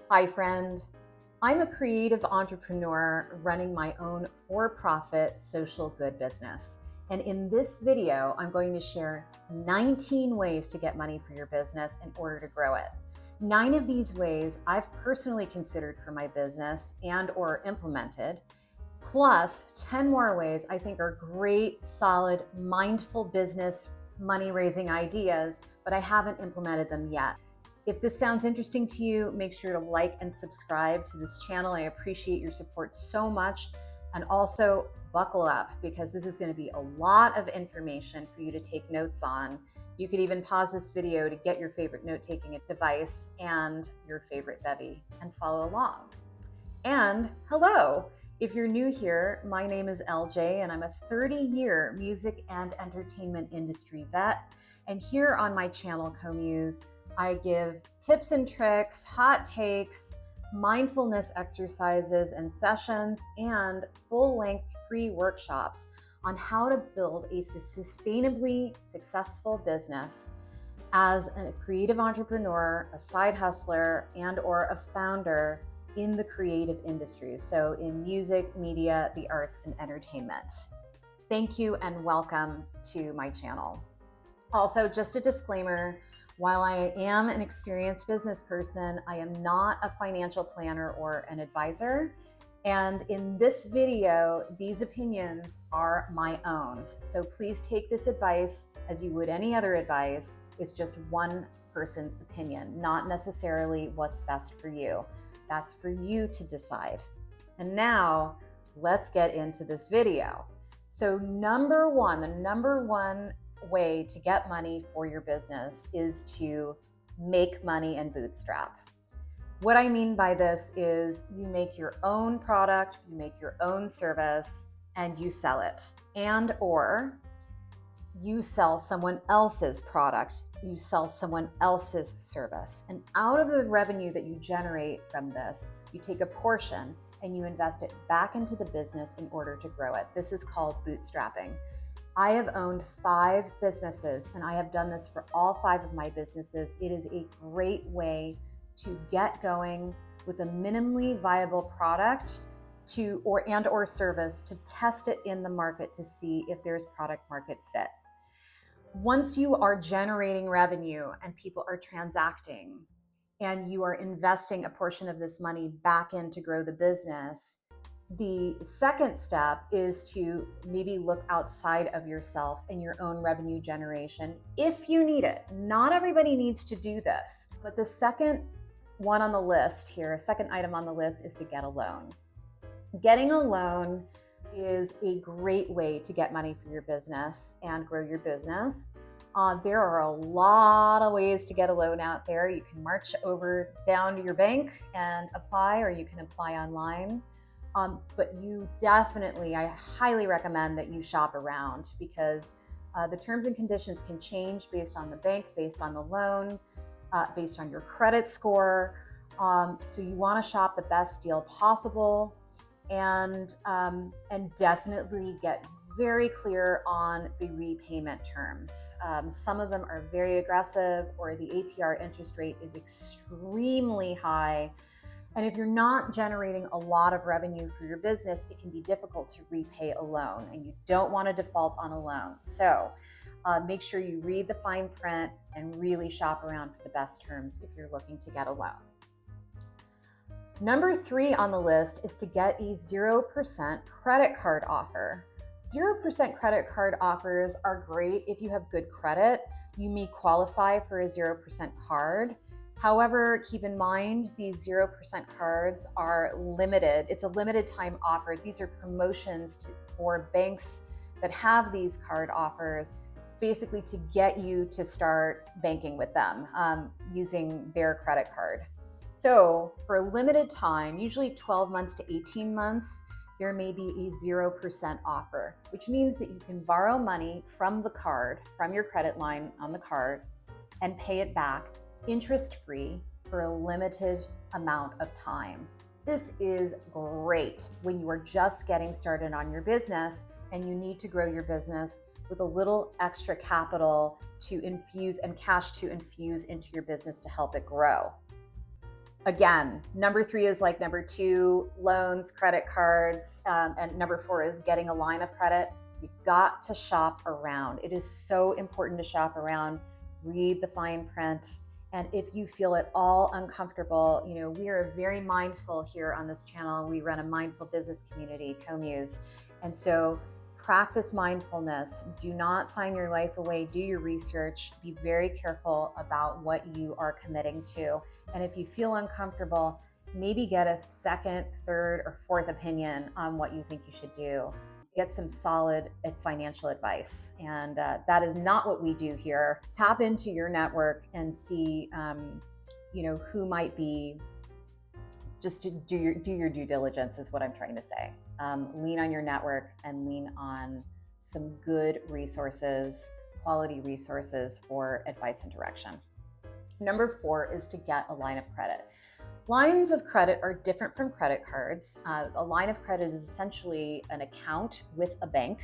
Hi, friend. I'm a creative entrepreneur running my own for-profit social good business. And in this video, I'm going to share 19 ways to get money for your business in order to grow it. 9 of these ways I've personally considered for my business and or implemented, plus 10 more ways I think are great, solid, mindful business money-raising ideas, but I haven't implemented them yet. If this sounds interesting to you, make sure to like and subscribe to this channel. I appreciate your support so much. And also buckle up because this is going to be a lot of information for you to take notes on. You could even pause this video to get your favorite note-taking device and your favorite bevy and follow along. And hello, if you're new here, my name is LJ and I'm a 30-year music and entertainment industry vet. And here on my channel, CoMuse, I give tips and tricks, hot takes, mindfulness exercises and sessions, and full-length free workshops on how to build a sustainably successful business as a creative entrepreneur, a side hustler, and or a founder in the creative industries. So in music, media, the arts, and entertainment. Thank you and welcome to my channel. Also, just a disclaimer, while I am an experienced business person, I am not a financial planner or an advisor. And in this video, these opinions are my own. So please take this advice as you would any other advice. It's just one person's opinion, not necessarily what's best for you. That's for you to decide. And now let's get into this video. So the number one way to get money for your business is to make money and bootstrap. What I mean by this is you make your own product, you make your own service, and you sell it. And or you sell someone else's product, you sell someone else's service. And out of the revenue that you generate from this, you take a portion and you invest it back into the business in order to grow it. This is called bootstrapping. I have owned 5 businesses and I have done this for all 5 of my businesses. It is a great way to get going with a minimally viable product or service to test it in the market to see if there's product market fit. Once you are generating revenue and people are transacting and you are investing a portion of this money back in to grow the business, the second step is to maybe look outside of yourself and your own revenue generation if you need it. Not everybody needs to do this, but the second one on the list here, second item on the list is to get a loan. Getting a loan is a great way to get money for your business and grow your business. There are a lot of ways to get a loan out there. You can march down to your bank and apply, or you can apply online. But I highly recommend that you shop around because the terms and conditions can change based on the bank, based on the loan, based on your credit score. So you want to shop the best deal possible and definitely get very clear on the repayment terms. Some of them are very aggressive, or the APR interest rate is extremely high. And if you're not generating a lot of revenue for your business, it can be difficult to repay a loan, and you don't want to default on a loan. So make sure you read the fine print and really shop around for the best terms if you're looking to get a loan. Number 3 on the list is to get a 0% credit card offer. 0% credit card offers are great if you have good credit. You may qualify for a 0% card. However, keep in mind these 0% cards are limited. It's a limited time offer. These are promotions for banks that have these card offers, basically to get you to start banking with them using their credit card. So for a limited time, usually 12 months to 18 months, there may be a 0% offer, which means that you can borrow money from the card, from your credit line on the card, and pay it back interest-free for a limited amount of time. This is great when you are just getting started on your business and you need to grow your business with a little extra capital to infuse and cash to infuse into your business to help it grow. Again, number 3 is like number 2, loans, credit cards, and number 4 is getting a line of credit. You got to shop around. It is so important to shop around, read the fine print. And if you feel at all uncomfortable, we are very mindful here on this channel. We run a mindful business community, CoMuse. And so practice mindfulness. Do not sign your life away. Do your research. Be very careful about what you are committing to. And if you feel uncomfortable, maybe get a second, third, or fourth opinion on what you think you should do. Get some solid financial advice. And that is not what we do here. Tap into your network and see, who might be. Just do your due diligence is what I'm trying to say. Lean on your network and lean on some good resources, quality resources for advice and direction. Number 4 is to get a line of credit. Lines of credit are different from credit cards. A line of credit is essentially an account with a bank,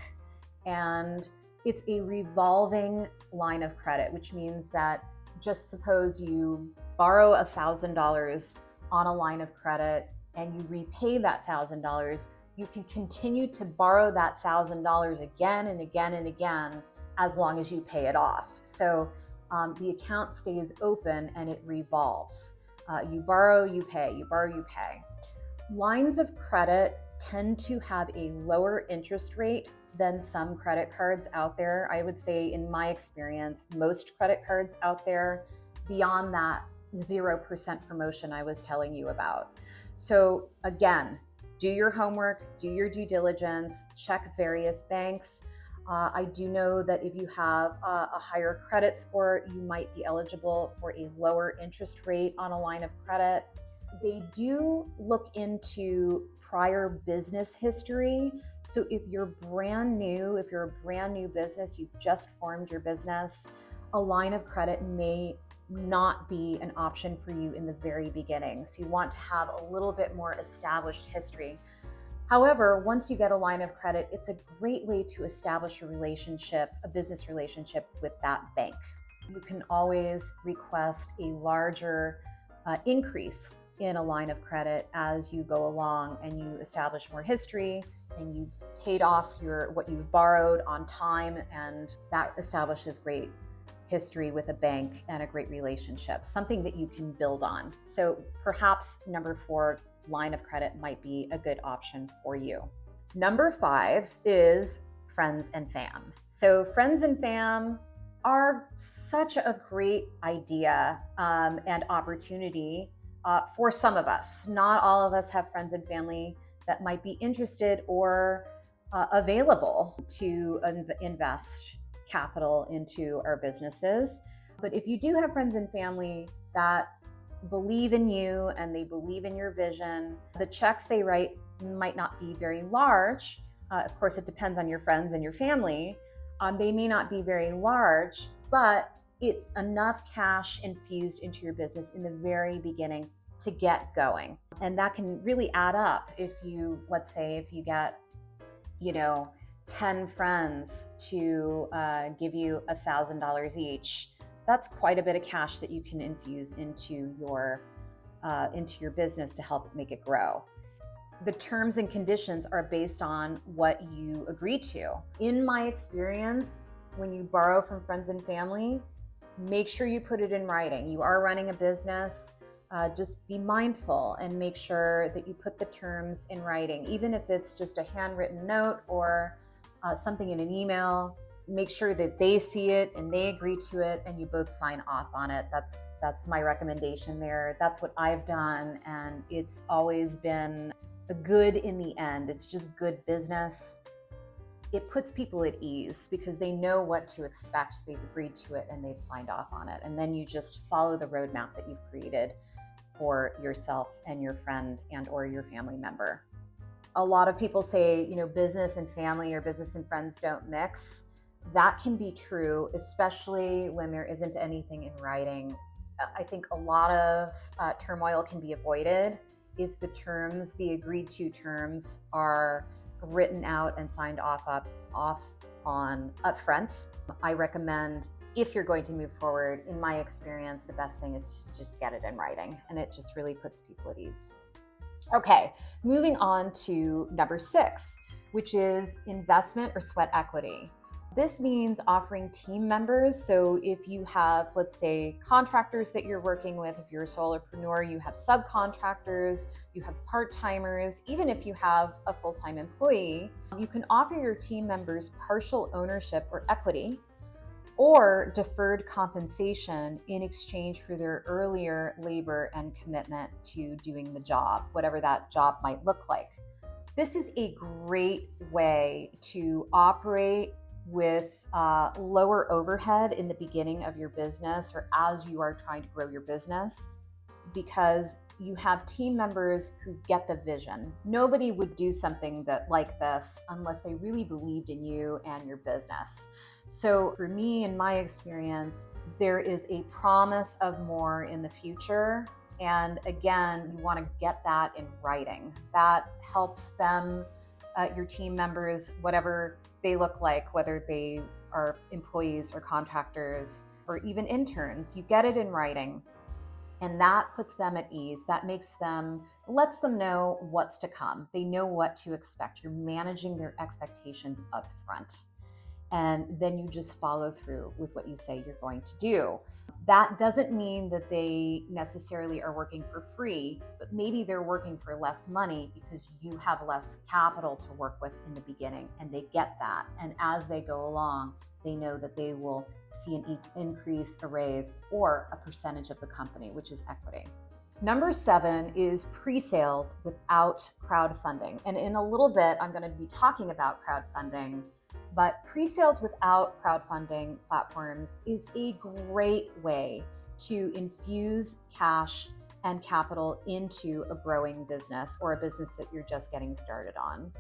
and it's a revolving line of credit, which means that just suppose you borrow $1,000 on a line of credit and you repay that $1,000, you can continue to borrow that $1,000 again and again and again as long as you pay it off. So the account stays open and it revolves. You borrow, you pay, you borrow, you pay. Lines of credit tend to have a lower interest rate than some credit cards out there. I would say, in my experience, most credit cards out there, beyond that 0% promotion I was telling you about. So again, do your homework, do your due diligence, check various banks. I do know that if you have a higher credit score, you might be eligible for a lower interest rate on a line of credit. They do look into prior business history. So if you're a brand new business, you've just formed your business, a line of credit may not be an option for you in the very beginning. So you want to have a little bit more established history. However, once you get a line of credit, it's a great way to establish a business relationship with that bank. You can always request a larger increase in a line of credit as you go along and you establish more history and you've paid off what you've borrowed on time, and that establishes great history with a bank and a great relationship, something that you can build on. So perhaps number 4, line of credit might be a good option for you. Number 5 is friends and fam. So friends and fam are such a great idea and opportunity for some of us. Not all of us have friends and family that might be interested or available to invest capital into our businesses. But if you do have friends and family that believe in you and they believe in your vision, the checks they write might not be very large. Of course, it depends on your friends and your family. They may not be very large, but it's enough cash infused into your business in the very beginning to get going. And that can really add up let's say if you get, 10 friends to give you $1,000 each. That's quite a bit of cash that you can infuse into your business to help make it grow. The terms and conditions are based on what you agree to. In my experience, when you borrow from friends and family, make sure you put it in writing. You are running a business. Just be mindful and make sure that you put the terms in writing, even if it's just a handwritten note or something in an email. Make sure that they see it and they agree to it and you both sign off on it. That's my recommendation there. That's what I've done, and it's always been a good in the end. It's just good business. It puts people at ease because they know what to expect. They've agreed to it and they've signed off on it. And then you just follow the roadmap that you've created for yourself and your friend and or your family member. A lot of people say, business and family or business and friends don't mix. That can be true, especially when there isn't anything in writing. I think a lot of turmoil can be avoided if the agreed to terms are written out and signed off on upfront. I recommend if you're going to move forward, in my experience, the best thing is to just get it in writing, and it just really puts people at ease. Okay, moving on to number 6, which is investment or sweat equity. This means offering team members. So if you have, let's say, contractors that you're working with, if you're a solopreneur, you have subcontractors, you have part-timers, even if you have a full-time employee, you can offer your team members partial ownership or equity or deferred compensation in exchange for their earlier labor and commitment to doing the job, whatever that job might look like. This is a great way to operate with lower overhead in the beginning of your business or as you are trying to grow your business, because you have team members who get the vision. Nobody would do something like this unless they really believed in you and your business. So for me, in my experience, there is a promise of more in the future. And again, you want to get that in writing. That helps them, your team members, whatever they look like, whether they are employees or contractors or even interns, you get it in writing. And that puts them at ease. That lets them know what's to come. They know what to expect. You're managing their expectations up front. And then you just follow through with what you say you're going to do. That doesn't mean that they necessarily are working for free, but maybe they're working for less money because you have less capital to work with in the beginning, and they get that. And as they go along, they know that they will see an increase, a raise, or a percentage of the company, which is equity. Number 7 is pre-sales without crowdfunding. And in a little bit, I'm going to be talking about crowdfunding, but pre-sales without crowdfunding platforms is a great way to infuse cash and capital into a growing business or a business that you're just getting started on,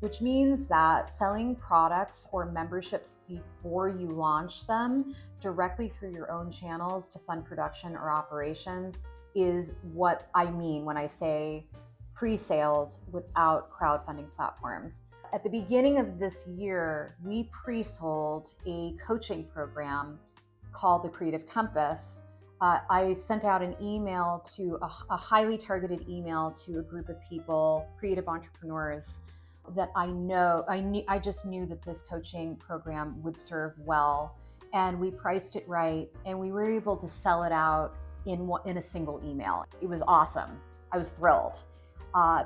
which means that selling products or memberships before you launch them directly through your own channels to fund production or operations is what I mean when I say pre-sales without crowdfunding platforms. At the beginning of this year, we pre-sold a coaching program called the Creative Compass. I sent out an email to a highly targeted email to a group of people, creative entrepreneurs, that I just knew that this coaching program would serve well, and we priced it right, and we were able to sell it out in a single email. It was awesome. I was thrilled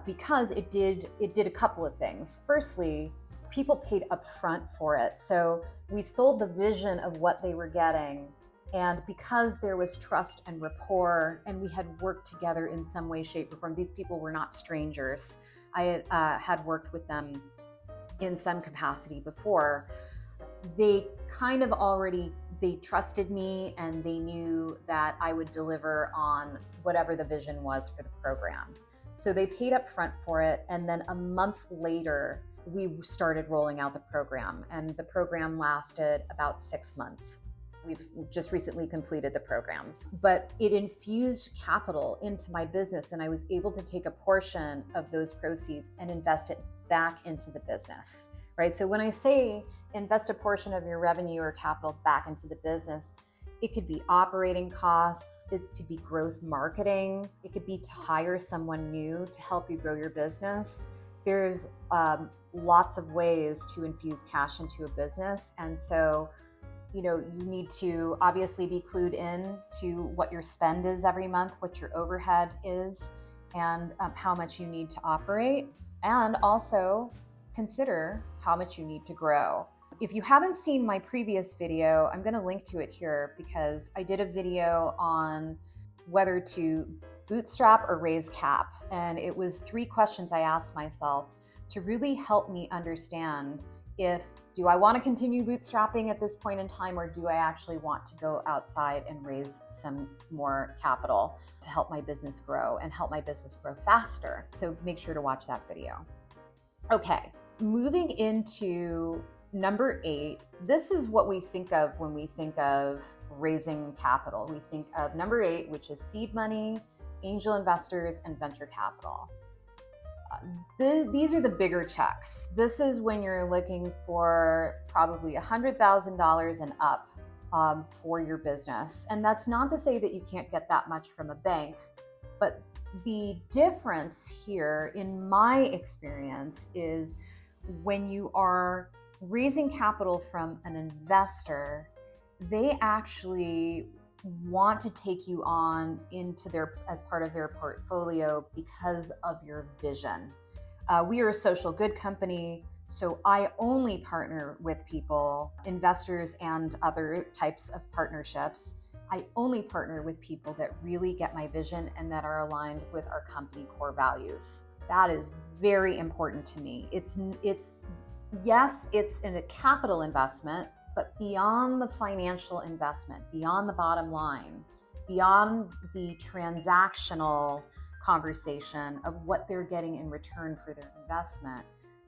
because it did a couple of things. Firstly, people paid upfront for it, so we sold the vision of what they were getting. And because there was trust and rapport, and we had worked together in some way, shape, or form, these people were not strangers. I had worked with them in some capacity before. They kind of they trusted me, and they knew that I would deliver on whatever the vision was for the program. So they paid up front for it, and then a month later, we started rolling out the program, and the program lasted about 6 months. We've just recently completed the program, but it infused capital into my business, and I was able to take a portion of those proceeds and invest it back into the business, right? So when I say invest a portion of your revenue or capital back into the business, it could be operating costs, it could be growth marketing, it could be to hire someone new to help you grow your business. There's lots of ways to infuse cash into a business, and so you need to obviously be clued in to what your spend is every month, what your overhead is, and how much you need to operate, and also consider how much you need to grow. If you haven't seen my previous video, I'm going to link to it here because I did a video on whether to bootstrap or raise cap. And it was 3 questions I asked myself to really help me understand do I want to continue bootstrapping at this point in time, or do I actually want to go outside and raise some more capital to help my business grow and help my business grow faster? So make sure to watch that video. Okay, moving into number 8, this is what we think of when we think of raising capital. We think of number 8, which is seed money, angel investors, and venture capital. These are the bigger checks. This is when you're looking for probably $100,000 and up for your business. And that's not to say that you can't get that much from a bank, but the difference here, in my experience, is when you are raising capital from an investor, they actually want to take you on into as part of their portfolio because of your vision. We are a social good company, so I only partner with people, investors and other types of partnerships. I only partner with people that really get my vision and that are aligned with our company core values. That is very important to me. Yes, it's in a capital investment, but beyond the financial investment, beyond the bottom line, beyond the transactional conversation of what they're getting in return for their investment,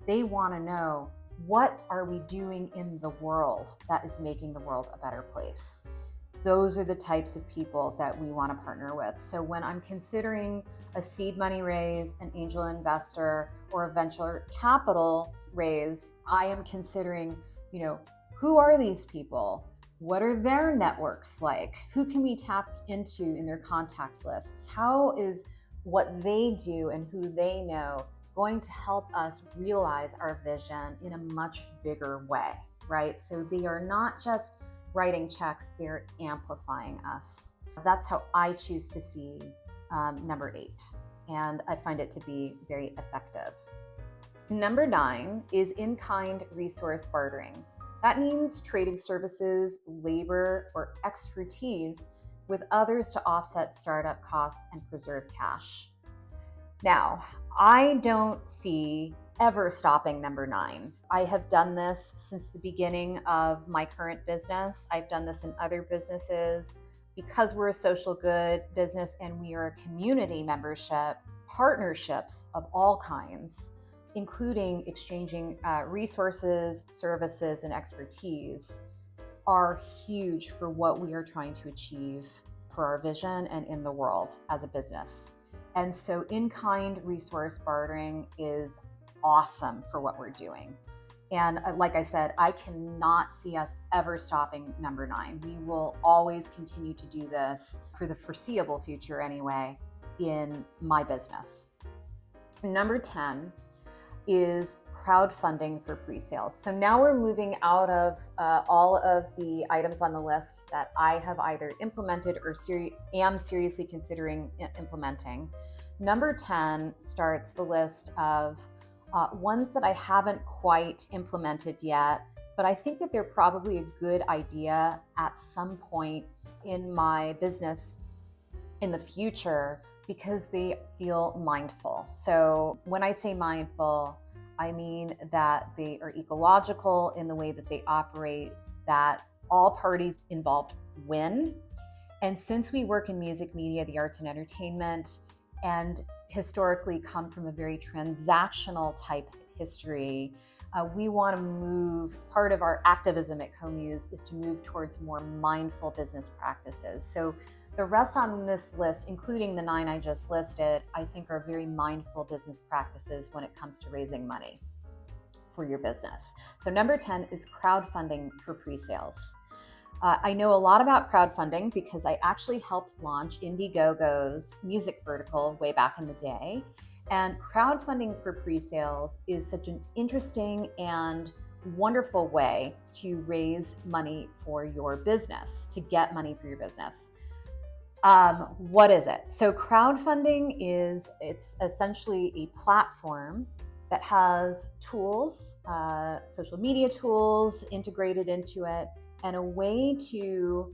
they want to know, what are we doing in the world that is making the world a better place? Those are the types of people that we want to partner with. So when I'm considering a seed money raise, an angel investor, or a venture capital raise, I am considering, who are these people? What are their networks like? Who can we tap into in their contact lists? How is what they do and who they know going to help us realize our vision in a much bigger way, right? So they are not just writing checks, they're amplifying us. That's how I choose to see number 8, and I find it to be very effective. Number 9 is in-kind resource bartering. That means trading services, labor, or expertise with others to offset startup costs and preserve cash. Now, I don't see ever stopping number 9. I have done this since the beginning of my current business. I've done this in other businesses. Because we're a social good business and we are a community membership, partnerships of all kinds, including exchanging resources, services, and expertise, are huge for what we are trying to achieve for our vision and in the world as a business. And so in-kind resource bartering is awesome for what we're doing. And like I said, I cannot see us ever stopping number 9. We will always continue to do this for the foreseeable future anyway in my business. Number 10 is crowdfunding for pre-sales. So now we're moving out of all of the items on the list that I have either implemented or am seriously considering implementing. Number 10 starts the list of ones that I haven't quite implemented yet, but I think that they're probably a good idea at some point in my business in the future because they feel mindful. So when I say mindful, I mean that they are ecological in the way that they operate, that all parties involved win. And since we work in music, media, the arts, and entertainment, and historically come from a very transactional type history, we want to move, part of our activism at CoMuse is to move towards more mindful business practices. So the rest on this list, including the 9 I just listed, I think are very mindful business practices when it comes to raising money for your business. So number 10 is crowdfunding for pre-sales. I know a lot about crowdfunding because I actually helped launch Indiegogo's music vertical way back in the day. And crowdfunding for pre-sales is such an interesting and wonderful way to raise money for your business, to get money for your business. What is it? So crowdfunding it's essentially a platform that has tools, social media tools integrated into it, and a way to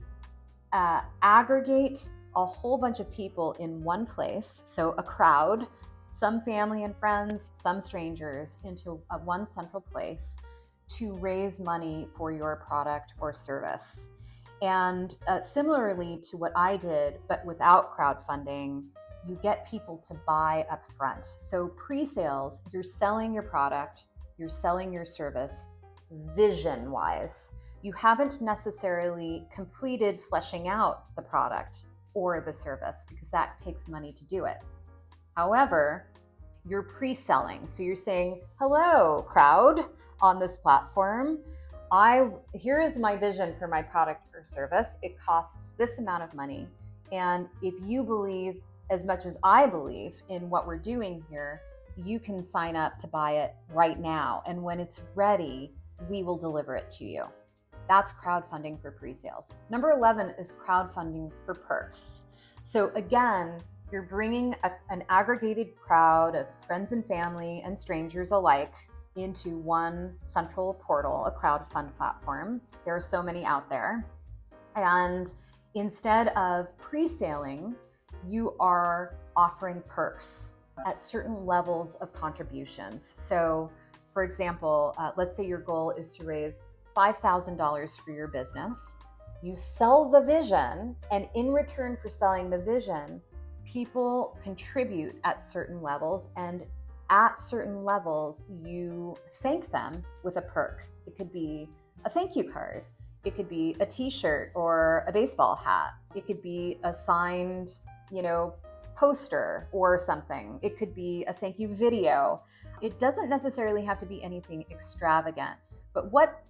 aggregate a whole bunch of people in one place. So a crowd, some family and friends, some strangers, into one central place to raise money for your product or service. And similarly to what I did, but without crowdfunding, you get people to buy up front. So pre-sales, you're selling your product, you're selling your service vision-wise. You haven't necessarily completed fleshing out the product or the service because that takes money to do it. However, you're pre-selling. So you're saying, hello, crowd on this platform. here is my vision for my product or service. It costs this amount of money. And if you believe as much as I believe in what we're doing here, you can sign up to buy it right now. And when it's ready, we will deliver it to you. That's crowdfunding for pre-sales. Number 11 is crowdfunding for perks. So again, you're bringing an aggregated crowd of friends and family and strangers alike into one central portal, a crowdfund platform. There are so many out there. And instead of pre-saling, you are offering perks at certain levels of contributions. So for example, let's say your goal is to raise $5,000 for your business. You sell the vision, and in return for selling the vision, people contribute at certain levels, and at certain levels, you thank them with a perk. It could be a thank you card. It could be a t-shirt or a baseball hat. It could be a signed, poster or something. It could be a thank you video. It doesn't necessarily have to be anything extravagant, but what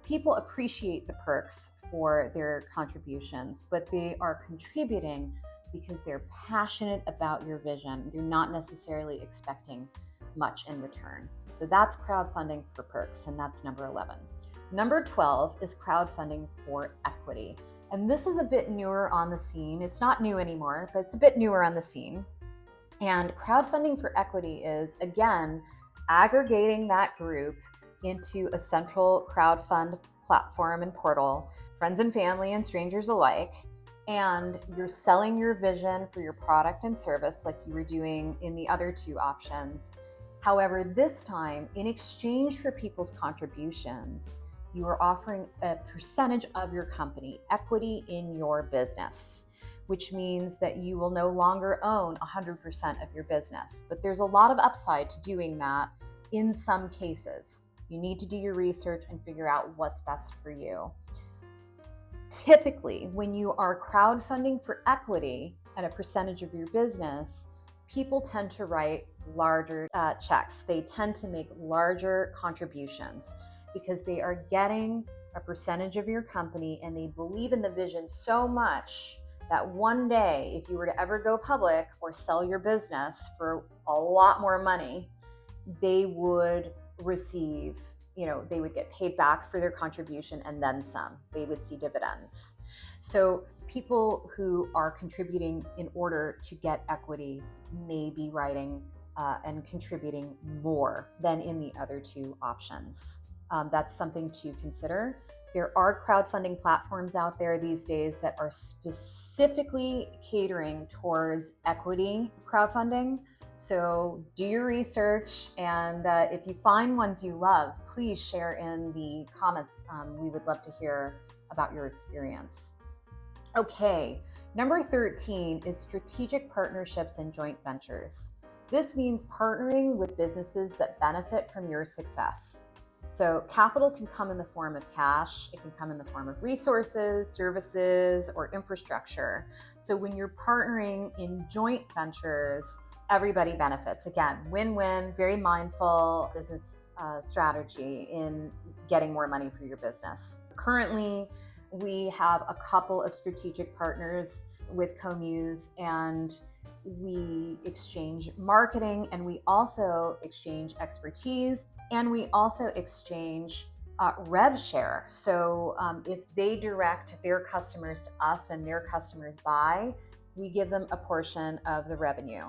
people appreciate the perks for their contributions, but they are contributing because they're passionate about your vision. They're not necessarily expecting much in return. So that's crowdfunding for perks, and that's number 11. Number 12 is crowdfunding for equity. And this is a bit newer on the scene. It's not new anymore, but it's a bit newer on the scene. And crowdfunding for equity is, again, aggregating that group into a central crowdfund platform and portal, friends and family and strangers alike, and you're selling your vision for your product and service like you were doing in the other two options. However, this time, in exchange for people's contributions, you are offering a percentage of your company, equity in your business, which means that you will no longer own 100% of your business. But there's a lot of upside to doing that in some cases. You need to do your research and figure out what's best for you. Typically, when you are crowdfunding for equity and a percentage of your business, people tend to write larger checks. They tend to make larger contributions because they are getting a percentage of your company and they believe in the vision so much that one day, if you were to ever go public or sell your business for a lot more money, they would receive, they would get paid back for their contribution and then some. They would see dividends. So people who are contributing in order to get equity may be writing and contributing more than in the other two options. That's something to consider. There are crowdfunding platforms out there these days that are specifically catering towards equity crowdfunding. So do your research, and if you find ones you love, please share in the comments. We would love to hear about your experience. Okay, number 13 is strategic partnerships and joint ventures. This means partnering with businesses that benefit from your success. So capital can come in the form of cash, it can come in the form of resources, services, or infrastructure. So when you're partnering in joint ventures, everybody benefits. Again, win-win, very mindful business strategy in getting more money for your business. Currently, we have a couple of strategic partners with CoMuse, and we exchange marketing, and we also exchange expertise, and we also exchange rev share. So if they direct their customers to us and their customers buy, we give them a portion of the revenue.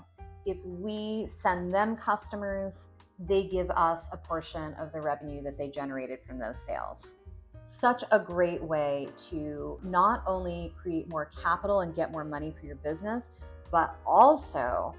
If we send them customers, they give us a portion of the revenue that they generated from those sales. Such a great way to not only create more capital and get more money for your business, but also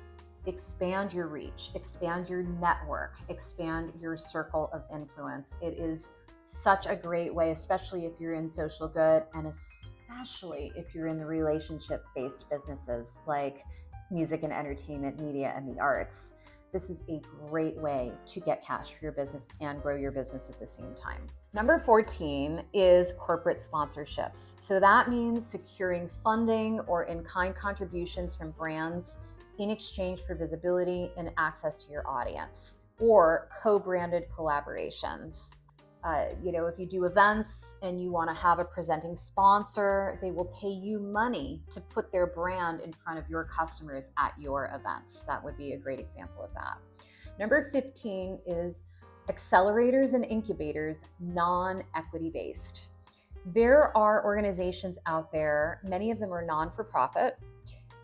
expand your reach, expand your network, expand your circle of influence. It is such a great way, especially if you're in social good, and especially if you're in the relationship-based businesses like music and entertainment, media, and the arts. This is a great way to get cash for your business and grow your business at the same time. Number 14 is corporate sponsorships. So that means securing funding or in-kind contributions from brands in exchange for visibility and access to your audience, or co-branded collaborations. If you do events and you want to have a presenting sponsor, they will pay you money to put their brand in front of your customers at your events. That would be a great example of that. Number 15 is accelerators and incubators, non-equity based. There are organizations out there, many of them are non-for-profit,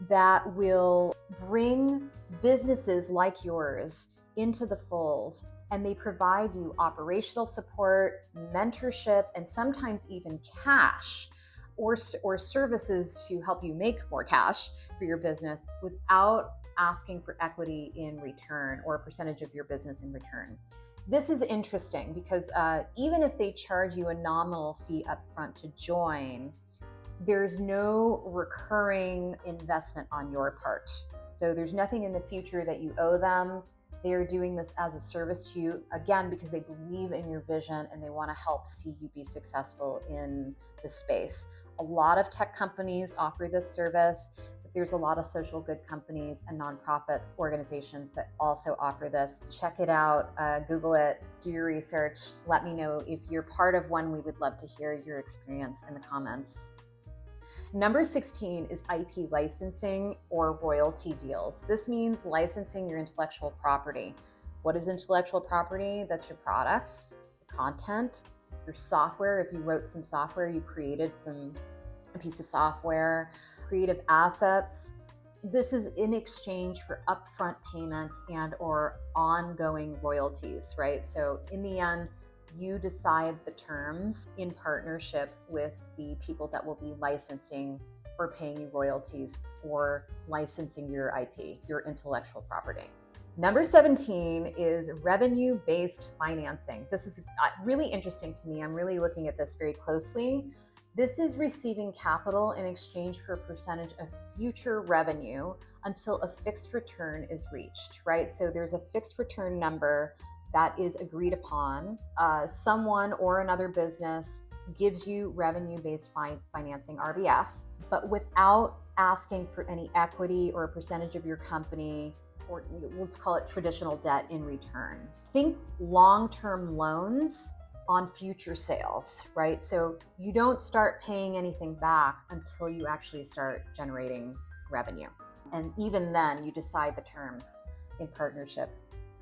that will bring businesses like yours into the fold, and they provide you operational support, mentorship, and sometimes even cash or services to help you make more cash for your business without asking for equity in return or a percentage of your business in return. This is interesting because even if they charge you a nominal fee up front to join, there's no recurring investment on your part. So there's nothing in the future that you owe them. They are doing this as a service to you, again, because they believe in your vision and they want to help see you be successful in the space. A lot of tech companies offer this service, but there's a lot of social good companies and nonprofits, organizations that also offer this. Check it out, Google it, do your research. Let me know if you're part of one. We would love to hear your experience in the comments. Number 16 is IP licensing or royalty deals. This means licensing your intellectual property. What is intellectual property? That's your products, content, your software. If you wrote some software, you created a piece of software, creative assets. This is in exchange for upfront payments and or ongoing royalties, right? So in the end, you decide the terms in partnership with the people that will be licensing or paying you royalties for licensing your IP, your intellectual property. Number 17 is revenue-based financing. This is really interesting to me. I'm really looking at this very closely. This is receiving capital in exchange for a percentage of future revenue until a fixed return is reached, right? So there's a fixed return number that is agreed upon. Someone or another business gives you revenue-based financing, RBF, but without asking for any equity or a percentage of your company, or let's call it traditional debt in return. Think long-term loans on future sales, right? So you don't start paying anything back until you actually start generating revenue. And even then, you decide the terms in partnership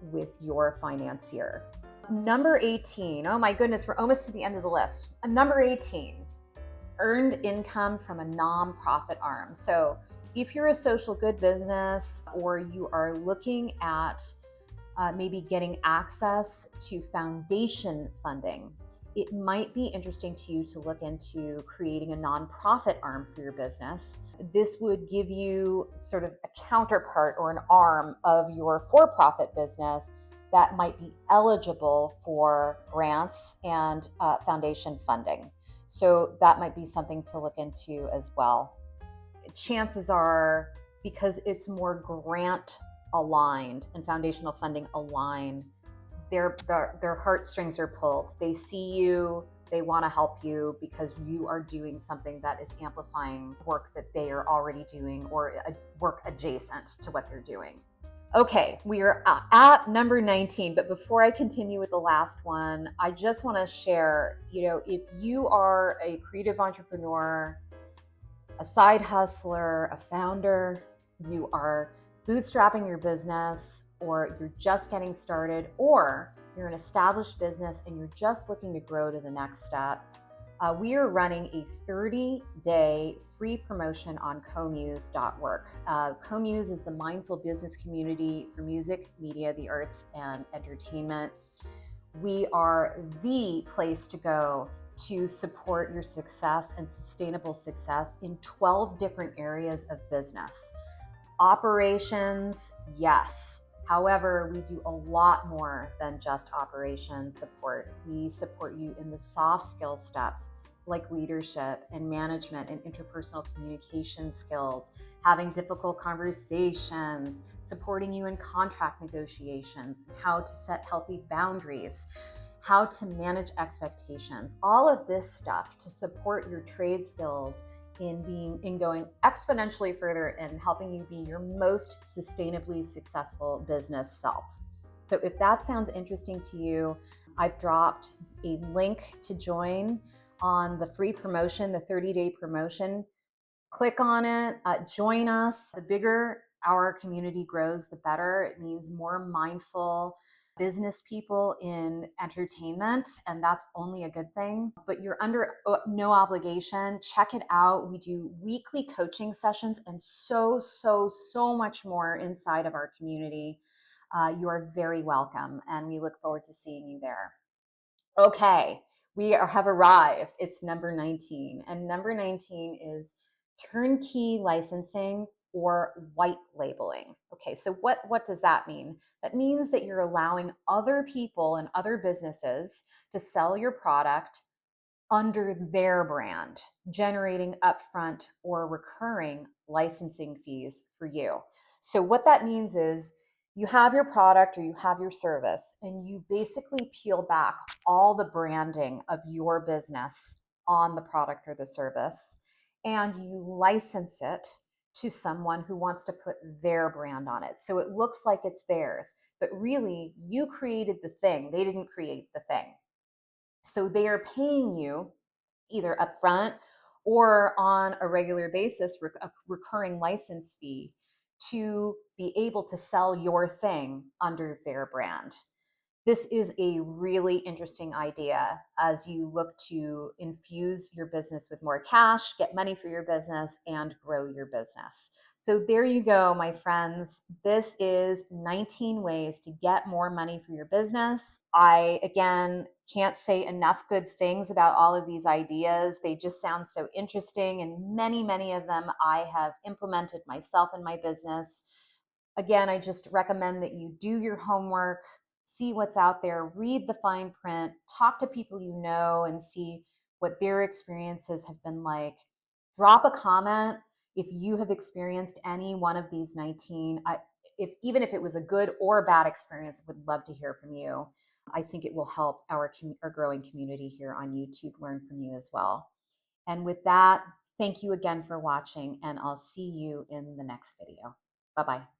with your financier. Number 18, oh my goodness, we're almost to the end of the list. Number 18, earned income from a nonprofit arm. So if you're a social good business or you are looking at maybe getting access to foundation funding, it might be interesting to you to look into creating a nonprofit arm for your business. This would give you sort of a counterpart or an arm of your for-profit business that might be eligible for grants and foundation funding. So that might be something to look into as well. Chances are, because it's more grant aligned and foundational funding aligned, their heartstrings are pulled. They see you, they want to help you because you are doing something that is amplifying work that they are already doing or work adjacent to what they're doing. Okay, we are at number 19, but before I continue with the last one, I just want to share, if you are a creative entrepreneur, a side hustler, a founder, you are bootstrapping your business, or you're just getting started, or you're an established business and you're just looking to grow to the next step, we are running a 30-day free promotion on CoMuse.work. CoMuse is the mindful business community for music, media, the arts, and entertainment. We are the place to go to support your success and sustainable success in 12 different areas of business. Operations, yes. However, we do a lot more than just operations support. We support you in the soft skill stuff like leadership and management and interpersonal communication skills, having difficult conversations, supporting you in contract negotiations, how to set healthy boundaries, how to manage expectations, all of this stuff to support your trade skills in going exponentially further and helping you be your most sustainably successful business self. So if that sounds interesting to you, I've dropped a link to join on the free promotion, the 30-day promotion. Click on it, join us. The bigger our community grows, the better. It means more mindful business people in entertainment, and that's only a good thing. But you're under no obligation. Check it out. We do weekly coaching sessions and so much more inside of our community. You are very welcome, and we look forward to seeing you there. Okay, have arrived. It's number 19. And number 19 is turnkey licensing or white labeling. Okay, so what does that mean? That means that you're allowing other people and other businesses to sell your product under their brand, generating upfront or recurring licensing fees for you. So, what that means is you have your product or you have your service, and you basically peel back all the branding of your business on the product or the service, and you license it to someone who wants to put their brand on it. So it looks like it's theirs, but really you created the thing, they didn't create the thing. So they are paying you either upfront or on a regular basis, a recurring license fee to be able to sell your thing under their brand. This is a really interesting idea as you look to infuse your business with more cash, get money for your business, and grow your business. So there you go, my friends. This is 19 ways to get more money for your business. I, again, can't say enough good things about all of these ideas. They just sound so interesting, and many of them I have implemented myself in my business. Again, I just recommend that you do your homework, see what's out there, read the fine print, talk to people you know, and see what their experiences have been like. Drop a comment if you have experienced any one of these 19. Even if it was a good or bad experience, I would love to hear from you. I think it will help our growing community here on YouTube learn from you as well. And with that, thank you again for watching, and I'll see you in the next video. Bye-bye.